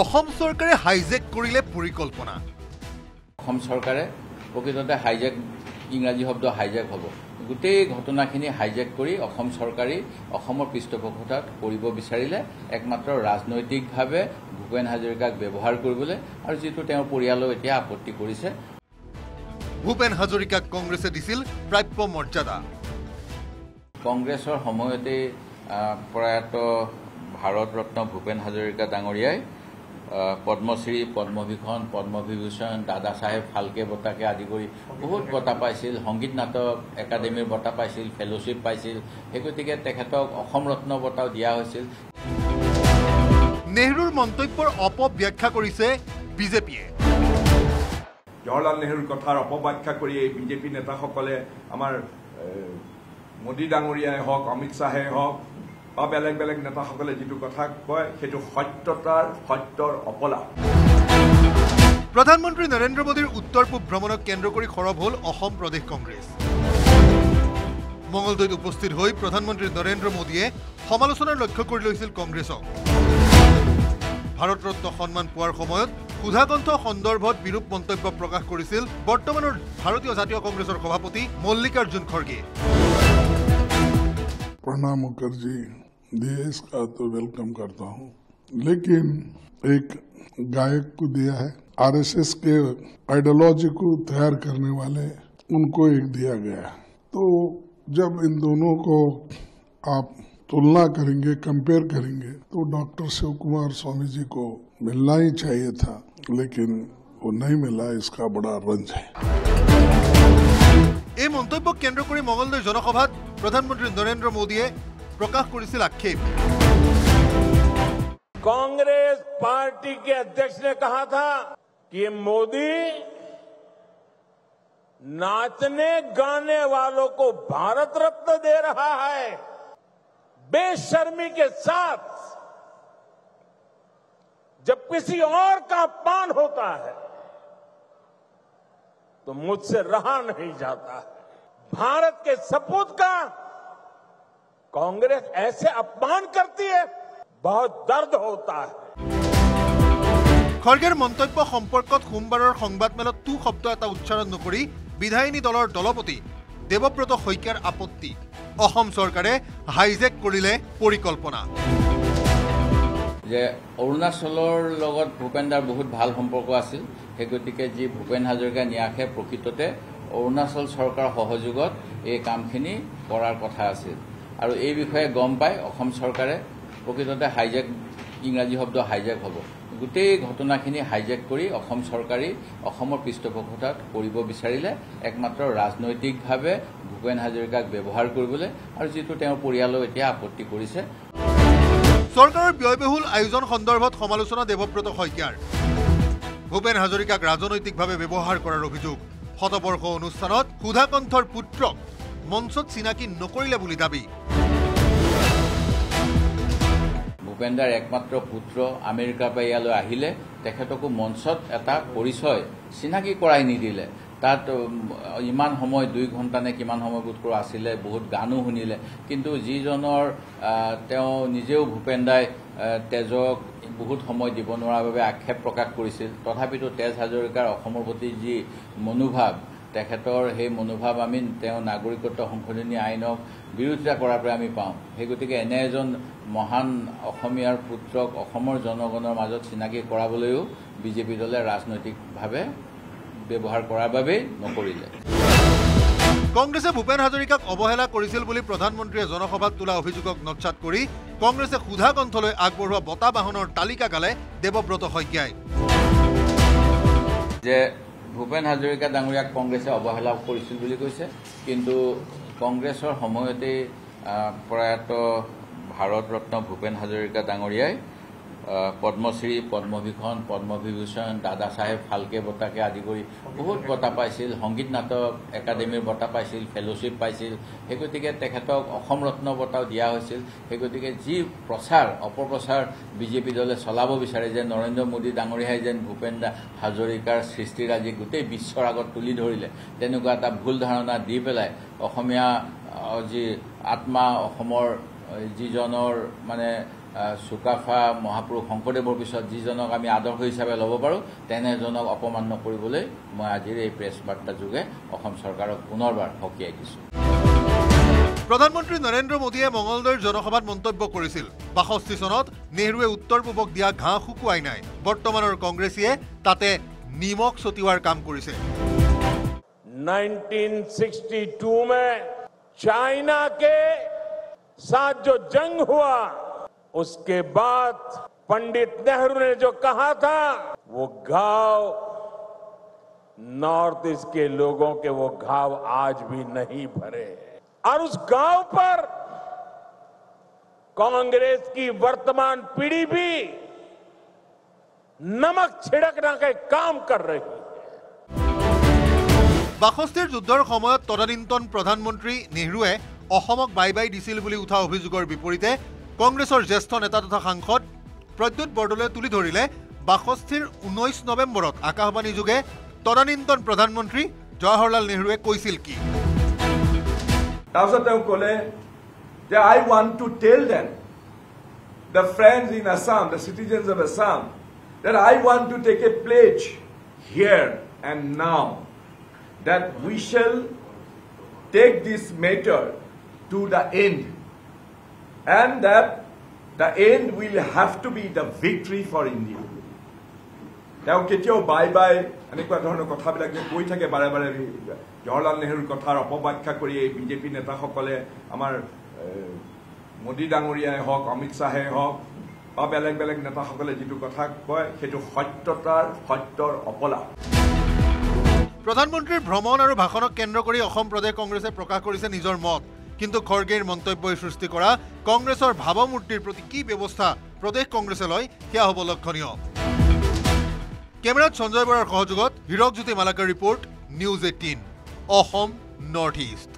অসম চৰকাৰে হাইজেক কৰিলে পৰিকল্পনা। অসম চৰকাৰে প্ৰকৃততে হাইজেক ইংৰাজী শব্দ হাইজেক হ'ব। গোটেই ঘটনাখিনি হাইজেক কৰি অসম চৰকাৰে অসমৰ পৃষ্ঠপোষকতাত কৰিব বিচাৰিলে একমাত্ৰ ৰাজনৈতিকভাৱে ভূপেন হাজৰিকাক ব্যৱহাৰ কৰিবলৈ, আৰু যিটো তেওঁৰ পৰিয়ালেও এতিয়া আপত্তি কৰিছে। ভূপেন হাজৰিকাক কংগ্ৰেছে দিছিল প্ৰাপ্য মৰ্যাদা। কংগ্ৰেছৰ সময়তে প্ৰয়াত ভাৰত ৰত্ন ভূপেন হাজৰিকা ডাঙৰীয়াই পদ্মশ্ৰী, পদ্মভূষণ, পদ্মবিভূষণ, দাদা চাহেব ফাল্কে বঁটাকে আদি কৰি বহুত বঁটা পাইছিল, সংগীত নাটক একাডেমীৰ বঁটা পাইছিল, ফেলোশ্বিপ পাইছিল। সেই গতিকে তেখেতক অসম ৰত্ন বঁটাও দিয়া হৈছিল। নেহৰুৰ মন্তব্যৰ অপব্যাখ্যা কৰিছে বিজেপিয়ে। জৱাহৰলাল নেহৰুৰ কথাৰ অপব্যাখ্যা কৰি এই বিজেপি নেতাসকলে আমাৰ মোদী ডাঙৰীয়াই হওক, অমিত শ্বাহেই হওক বা বেলেগ বেলেগ নেতাসকলে যিটো কথা কয় সেইটো সত্যৰ অপলা। প্ৰধানমন্ত্ৰী নৰেন্দ্ৰ মোদীৰ উত্তৰ পূব ভ্ৰমণক কেন্দ্ৰ কৰি সৰব হ'ল অসম প্ৰদেশ কংগ্ৰেছ। মঙলদৈত উপস্থিত হৈ প্ৰধানমন্ত্ৰী নৰেন্দ্ৰ মোদীয়ে সমালোচনাৰ লক্ষ্য কৰি লৈছিল কংগ্ৰেছক। ভাৰত ৰত্ন সন্মান পোৱাৰ সময়ত সুধাকণ্ঠ সন্দৰ্ভত বিৰূপ মন্তব্য প্ৰকাশ কৰিছিল বৰ্তমানৰ ভাৰতীয় জাতীয় কংগ্ৰেছৰ সভাপতি মল্লিকাৰ্জুন খড়গে। प्रणब मुखर्जी दिए इसका तो वेलकम करता हूं, लेकिन एक गायक को दिया है, आरएसएस के आइडियोलॉजी को तैयार करने वाले उनको एक दिया गया। तो जब इन दोनों को आप तुलना करेंगे, कंपेयर करेंगे, तो डॉक्टर शिव कुमार स्वामी जी को मिलना ही चाहिए था, लेकिन वो नहीं मिला। इसका बड़ा रंज है। এই মন্তব্যক কেন্দ্ৰ কৰি মঙলদৈ জনসভাত প্ৰধানমন্ত্ৰী নৰেন্দ্ৰ মোদীয়ে প্ৰকাশ কৰিছিল আক্ষেপ। कांग्रेस पार्टी के अध्यक्ष ने कहा था कि ये मोदी नाचने गाने वालों को भारत रत्न दे रहा है। बेशर्मी के साथ जब किसी और का अपमान होता है तो मुझसे रहा नहीं जाता है। भारत के सपूत का कांग्रेस ऐसे अपमान करती है, बहुत दर्द होता है। খড়গেৰ মন্তব্য সম্পৰ্কত সোমবাৰৰ সংবাদমেলত তু শব্দ এটা উচ্চাৰণ নকৰি বিধায়িনী দলৰ দলপতি দেৱব্ৰত শইকীয়াৰ আপত্তি। অসম চৰকাৰে হাইজেক কৰিলে পৰিকল্পনা। যে অৰুণাচলৰ লগত ভূপেনদাৰ বহুত ভাল সম্পৰ্ক আছিল, সেই গতিকে যি ভূপেন হাজৰিকা ন্যাসে প্ৰকৃততে অৰুণাচল চৰকাৰৰ সহযোগত এই কামখিনি কৰাৰ কথা আছিল। আৰু এই বিষয়ে গম পাই অসম চৰকাৰে প্ৰকৃততে হাইজেক ইংৰাজী শব্দ হাইজেক হ'ব। গোটেই ঘটনাখিনি হাইজেক কৰি অসম চৰকাৰে অসমৰ পৃষ্ঠপোষকতাত কৰিব বিচাৰিলে একমাত্ৰ ৰাজনৈতিকভাৱে ভূপেন হাজৰিকাক ব্যৱহাৰ কৰিবলৈ, আৰু যিটো তেওঁৰ পৰিয়ালেও এতিয়া আপত্তি কৰিছে। চৰকাৰৰ ব্যয়বহুল আয়োজন সন্দৰ্ভত সমালোচনা দেৱব্ৰত শইকীয়াৰ। ভূপেন হাজৰিকাক ৰাজনৈতিকভাৱে ব্যৱহাৰ কৰাৰ অভিযোগ। শতবৰ্ষ অনুষ্ঠানত সুধাকণ্ঠৰ পুত্ৰক মঞ্চত চিনাকি নকৰিলে বুলি দাবী। ভূপেনদাৰ একমাত্ৰ পুত্ৰ আমেৰিকাৰ পৰা ইয়ালৈ আহিলে, তেখেতকো মঞ্চত এটা পৰিচয় চিনাকি কৰাই নিদিলে। তাত ইমান সময় 2 ঘণ্টা নে কিমান সময় বোধ কৰা আছিলে, বহুত গানো শুনিলে। কিন্তু যিজনৰ তেওঁ নিজেও ভূপেনদাই তেজক বহুত সময় দিব নোৱাৰাৰ বাবে আক্ষেপ প্ৰকাশ কৰিছিল, তথাপিতো তেজ হাজৰিকাৰ অসমৰ প্ৰতি যি মনোভাৱ, তেখেতৰ সেই মনোভাৱ আমি তেওঁ নাগৰিকত্ব সংশোধনী আইনক বিৰোধিতা কৰাৰ পৰা আমি পাওঁ। সেই গতিকে এনে এজন মহান অসমীয়াৰ পুত্ৰক অসমৰ জনগণৰ মাজত চিনাকি কৰাবলৈও বিজেপি দলে ৰাজনৈতিকভাৱে ব্যৱহাৰ কৰাৰ বাবেই নকৰিলে। কংগ্ৰেছে ভূপেন হাজৰিকাক অৱহেলা কৰিছিল বুলি প্ৰধানমন্ত্ৰীয়ে জনসভাত তোলা অভিযোগক নৎসাত কৰি কংগ্ৰেছে সুধাকণ্ঠলৈ আগবঢ়োৱা বঁটা বাহনৰ তালিকা গালে দেৱব্ৰত শইকীয়াই। যে ভূপেন হাজৰিকা ডাঙৰীয়াক কংগ্ৰেছে অৱহেলা কৰিছিল বুলি কৈছে, কিন্তু কংগ্ৰেছৰ সময়তে প্ৰয়াত ভাৰত ৰত্ন ভূপেন হাজৰিকা ডাঙৰীয়াই পদ্মশ্ৰী, পদ্মভূষণ, পদ্মবিভূষণ, দাদা চাহেব ফাল্কে বঁটাকে আদি কৰি বহুত বঁটা পাইছিল, সংগীত নাটক একাডেমীৰ বঁটা পাইছিল, ফেলোশ্বিপ পাইছিল। সেই গতিকে তেখেতক অসম ৰত্ন বঁটাও দিয়া হৈছিল। সেই গতিকে যি অপপ্ৰচাৰ বিজেপি দলে চলাব বিচাৰে যে নৰেন্দ্ৰ মোদী ডাঙৰীয়াই যেন ভূপেন হাজৰিকাৰ সৃষ্টিৰাজি গোটেই বিশ্বৰ আগত তুলি ধৰিলে, তেনেকুৱা এটা ভুল ধাৰণা দি পেলাই অসমীয়া যি আত্মা, অসমৰ যিজনৰ মানে চুকাফা মহাপুৰুষ শংকৰদেৱৰ পিছত যিজনক আমি আদৰ্শ হিচাপে ল'ব পাৰোঁ তেনেজনক অপমান নকৰিবলৈ মই আজিৰ এই প্ৰেছ বাৰ্তা যোগে অসম চৰকাৰক পুনৰবাৰ সকীয়াই দিছোঁ। প্ৰধানমন্ত্ৰী নৰেন্দ্ৰ মোদীয়ে মঙলদৈৰ জনসভাত মন্তব্য কৰিছিল ৬২ চনত নেহৰুৱে উত্তৰ পূবক দিয়া ঘাঁহ শুকুৱাই নাই, বৰ্তমানৰ কংগ্ৰেছীয়ে তাতে নিমখ ছটিওৱাৰ কাম কৰিছে। 1962 में चाइना के साथ जो जंग हुआ उसके बाद पंडित नेहरू ने जो कहा था वो घाव नॉर्थ ईस्ट के लोगों के वो घाव आज भी नहीं भरे और उस घाव पर कांग्रेस की वर्तमान पीढ़ी भी नमक छिड़कने का काम कर रही है। ৬২ যুদ্ধৰ সময়ত তদানীন্তন প্ৰধানমন্ত্ৰী নেহৰুৱে অসমক বাই বাই দিছিল বুলি উঠা অভিযোগৰ বিপৰীতে কংগ্ৰেছৰ জ্যেষ্ঠ নেতা তথা সাংসদ প্ৰদ্যুৎ বৰদলৈয়ে তুলি ধৰিলে ৬২ 19 নৱেম্বৰত আকাশবাণী যোগে তদানীন্তন প্ৰধানমন্ত্ৰী জৱাহৰলাল নেহৰুৱে কৈছিল কি। তাৰপিছত তেওঁ ক'লে যে I want to tell them, the friends in Assam, the citizens of Assam, that I want to take a pledge here and now that we shall take this matter to the end and that the end will have to be the victory for India. তেওঁ কেতিয়াও bye bye এনেকুৱা ধৰণৰ কথাবিলাক যে কৈ থাকে বাৰে বাৰে জৱাহৰলাল নেহৰুৰ কথাৰ অপব্যাখ্যা কৰি এই বিজেপি নেতাসকলে আমাৰ মোদী ডাঙৰীয়াই হওক অমিত শ্বাহে হওক বা বেলেগ বেলেগ নেতাসকলে যিটো কথা কয় সেইটো সত্যৰ অপলা। প্ৰধানমন্ত্ৰীৰ ভ্ৰমণ আৰু ভাষণক কেন্দ্ৰ কৰি অসম প্ৰদেশ কংগ্ৰেছে প্ৰকাশ কৰিছে নিজৰ মত, কিন্তু খৰ্গেৰ মন্তব্যই সৃষ্টি কৰা কংগ্ৰেছৰ ভাৱমূৰ্তিৰ প্ৰতি কি ব্যৱস্থা প্ৰদেশ কংগ্ৰেছে লয় সেয়া হ'ব লক্ষণীয়। কেমেৰাত সঞ্জয় বৰাৰ সহযোগত Hirak Jyoti Malakar report, news 18 Assam north east.